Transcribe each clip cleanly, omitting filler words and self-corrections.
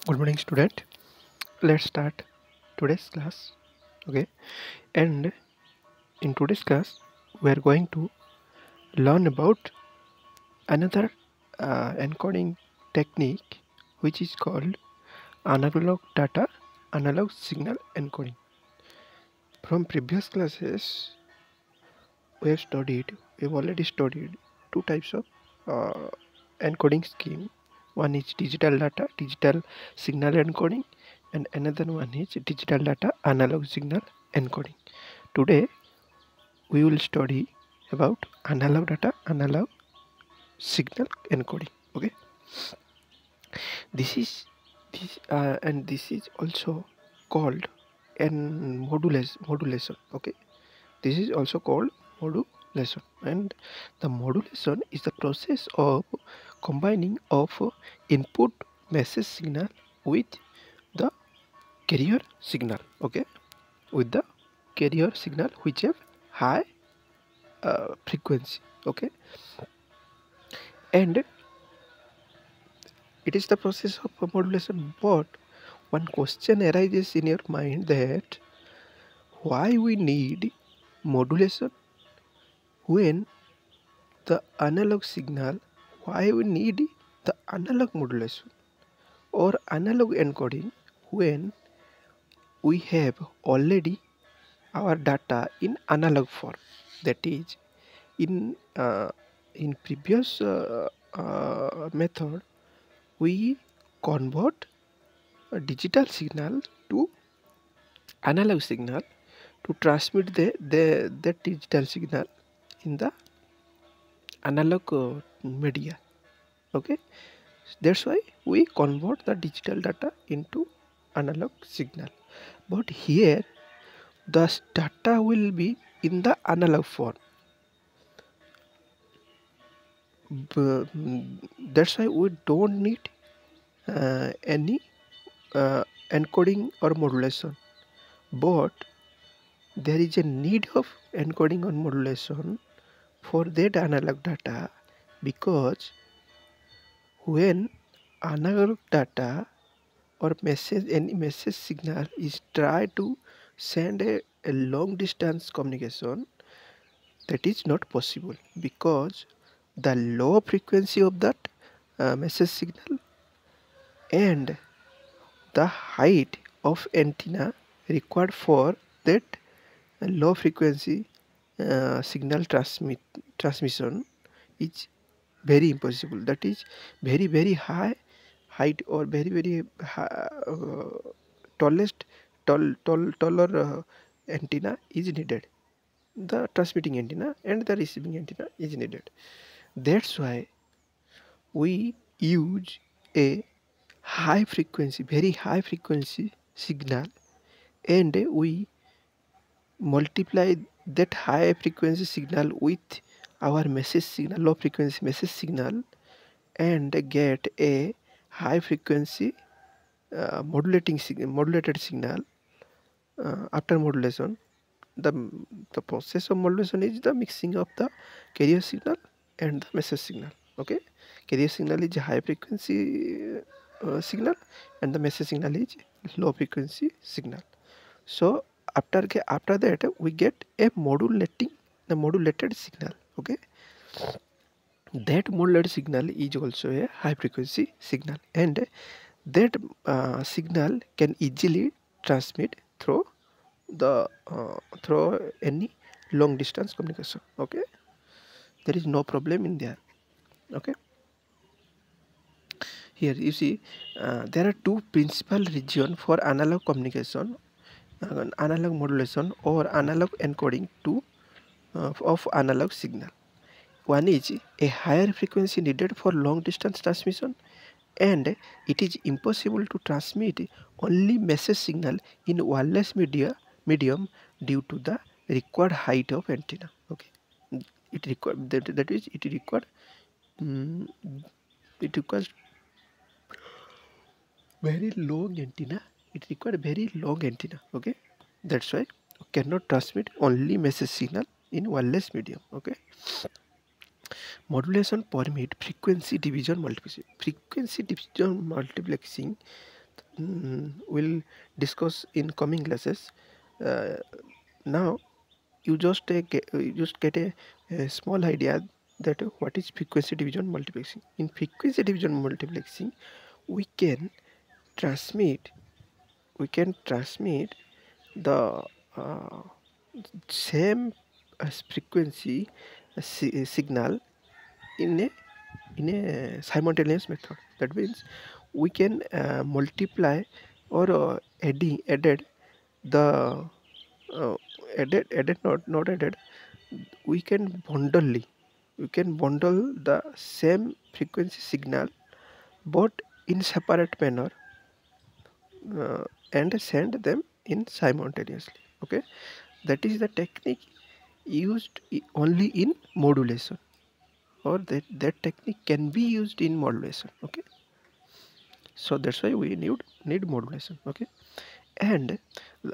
Good morning, student. Let's start today's class. Okay, and in today's class, we are going to learn about another encoding technique, which is called analog data, analog signal encoding. From previous classes, we've already studied two types of uh, encoding scheme. One is digital data, digital signal encoding, and another one is digital data, analog signal encoding. Today we will study about analog data, analog signal encoding. Okay, this is also called modulation. Okay, this is also called modulation, and the modulation is the process of combining of input message signal with the carrier signal. Okay, with the carrier signal which have high frequency. Okay, and it is the process of modulation. But one question arises in your mind, that why we need modulation when the analog signal, why we need the analog modulation or analog encoding when we have already our data in analog form. That is, in previous method, we convert a digital signal to analog signal to transmit the digital signal in the analog media. Okay, that's why we convert the digital data into analog signal. But here the data will be in the analog form. That's why we don't need any encoding or modulation, but there is a need of encoding or modulation for that analog data, because when analog data or any message signal is tried to send a long distance communication, that is not possible, because the low frequency of that message signal and the height of antenna required for that low frequency signal transmission is very impossible. That is very high height, or very high, taller antenna is needed. The transmitting antenna and the receiving antenna is needed. That's why we use a very high frequency signal, and we multiply that high frequency signal with our message signal, low frequency message signal, and get a high frequency modulated signal. After modulation, the process of modulation is the mixing of the carrier signal and the message signal. Okay, carrier signal is high frequency signal, and the message signal is low frequency signal. So after that we get a modulated signal. Okay, that modulated signal is also a high frequency signal, and that signal can easily transmit through any long distance communication. Okay, there is no problem in there. Okay, here you see there are two principal regions for analog communication, analog modulation or analog encoding of analog signal. One is a higher frequency needed for long distance transmission, and it is impossible to transmit only message signal in wireless medium due to the required height of antenna. Okay, it required that is it required it requires very long antenna. It required very long antenna. Okay, that's why you cannot transmit only message signal in wireless medium. Okay, modulation permit frequency division multiplexing. we'll discuss in coming classes. Now you just get a small idea that what is frequency division multiplexing. In frequency division multiplexing, we can transmit the uh, same frequency signal in a simultaneous method. That means we can multiply or added the added not added, we can bundle the same frequency signal but in separate manner, and send them in simultaneously. Okay, that is the technique used only in modulation, or that technique can be used in modulation. Okay, so that's why we need modulation. Okay, and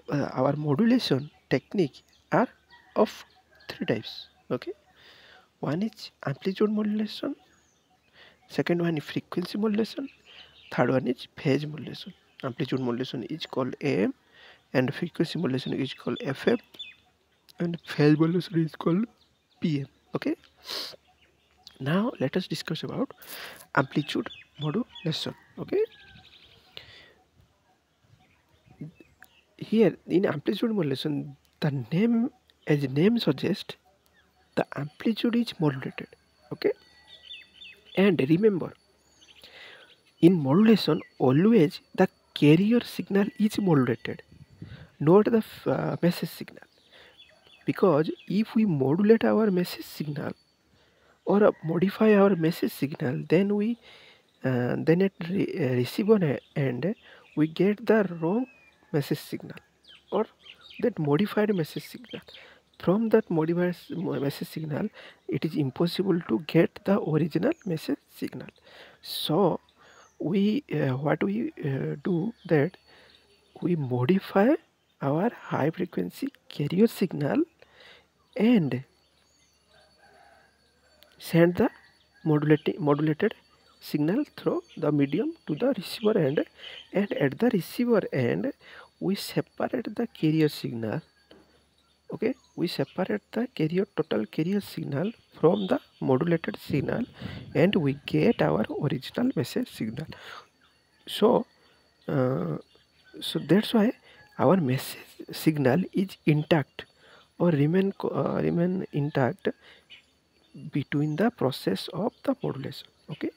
our modulation technique are of three types. Okay, one is amplitude modulation, second one is frequency modulation, third one is phase modulation. Amplitude modulation is called AM, and frequency modulation is called FM, and phase modulation is called PM. Okay, now let us discuss about amplitude modulation. Okay, here in amplitude modulation, the name suggests, the amplitude is modulated. Okay, and remember, in modulation always the carrier signal is modulated, not the message signal. Because if we modulate our message signal or modify our message signal, then then at receiver end we get the wrong message signal or that modified message signal. From that modified message signal, it is impossible to get the original message signal. So we what we do that we modify our high frequency carrier signal and send the modulated signal through the medium to the receiver end, and at the receiver end we separate the carrier signal. Okay, we separate the total carrier signal from the modulated signal, and we get our original message signal. So so that's why our message signal is intact or remain intact between the process of the modulation. Okay,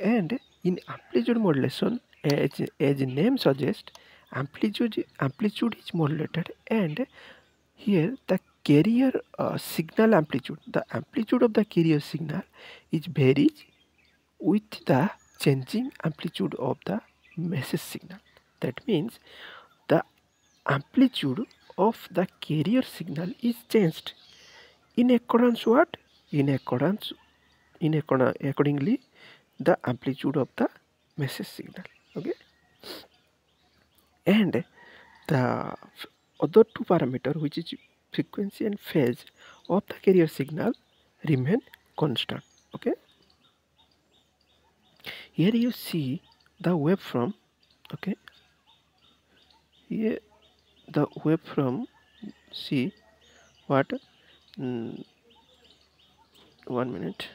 and in amplitude modulation, as name suggests, amplitude is modulated, and here the carrier signal amplitude, the amplitude of the carrier signal is varies with the changing amplitude of the message signal. That means the amplitude of the carrier signal is changed in accordance what? Accordingly the amplitude of the message signal. Okay, and the other two parameter, which is frequency and phase of the carrier signal, remain constant. Okay, here you see the waveform. Okay, here the waveform, see what, 1 minute.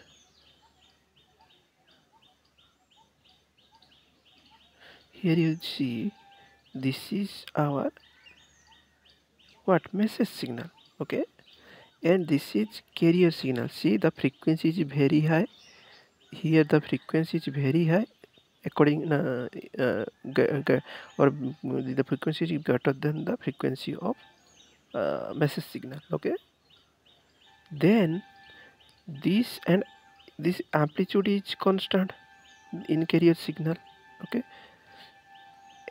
Here you see this is our what, message signal. Okay, and this is carrier signal. See, the frequency is very high. Here the frequency is very high, according or the frequency is greater than the frequency of message signal. Okay, then this amplitude is constant in carrier signal. Okay,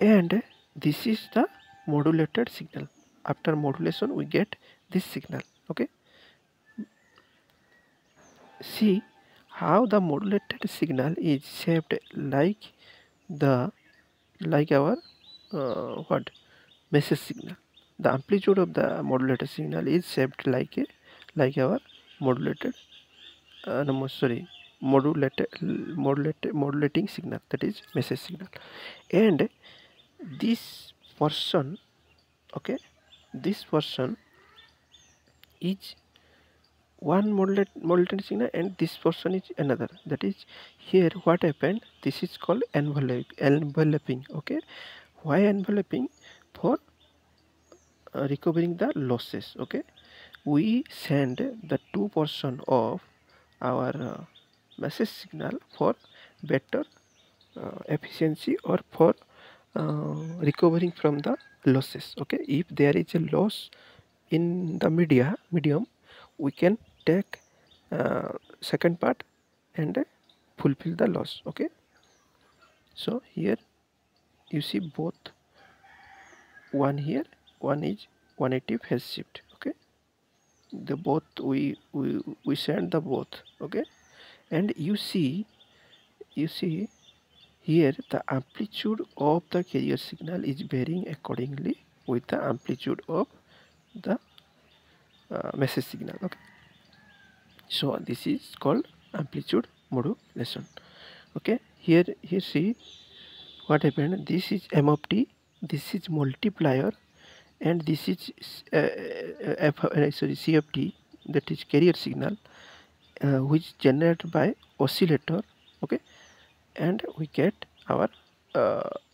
and this is the modulated signal. After modulation we get this signal. Okay, see how the modulated signal is shaped like our what, message signal. The amplitude of the modulated signal is shaped like our modulated modulating signal, that is message signal. And this person, okay, this person is one modulating signal and this person is another. That is, here what happened, this is called enveloping. Okay, why enveloping? For recovering the losses. Okay, we send the two portion of our message signal for better efficiency, or for recovering from the losses. Okay, if there is a loss in the medium, we can take second part and fulfill the loss. Okay, so here you see both, one here, one is 180 phase shift. Okay, the both we send the both. Okay, and you see here the amplitude of the carrier signal is varying accordingly with the amplitude of the message signal. Okay, so this is called amplitude modulation. Okay, here see what happened. This is M of T, this is multiplier, and this is C of T, that is carrier signal, which generated by oscillator. Okay, and we get our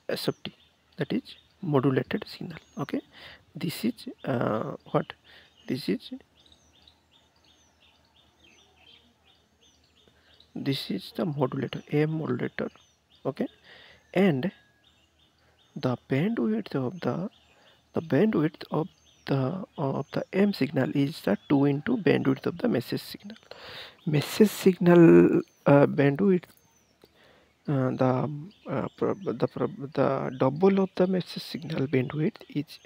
S of T, that is modulated signal. Okay, this is what this is the modulator, AM modulator. Okay, and the bandwidth of the M signal is the 2 into bandwidth of the message signal. Message signal bandwidth, the double of the message signal bandwidth is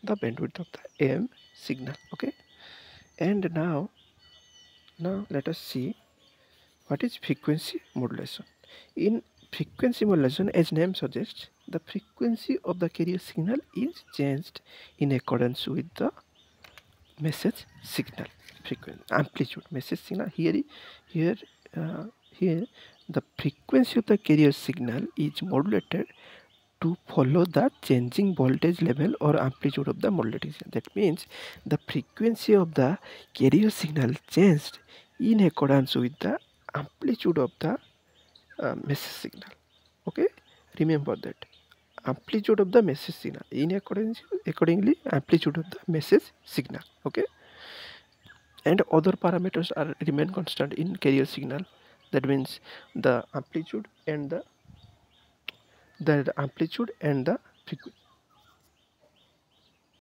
the bandwidth of the AM signal. Okay, and now let us see what is frequency modulation. In frequency modulation, as name suggests, the frequency of the carrier signal is changed in accordance with the message signal frequency amplitude. Message signal here the frequency of the carrier signal is modulated to follow the changing voltage level or amplitude of the modulating signal. That means the frequency of the carrier signal changed in accordance with the amplitude of the message signal. Okay, remember that amplitude of the message signal in accordingly amplitude of the message signal. Okay, and other parameters are remain constant in carrier signal. That means the amplitude and the frequency.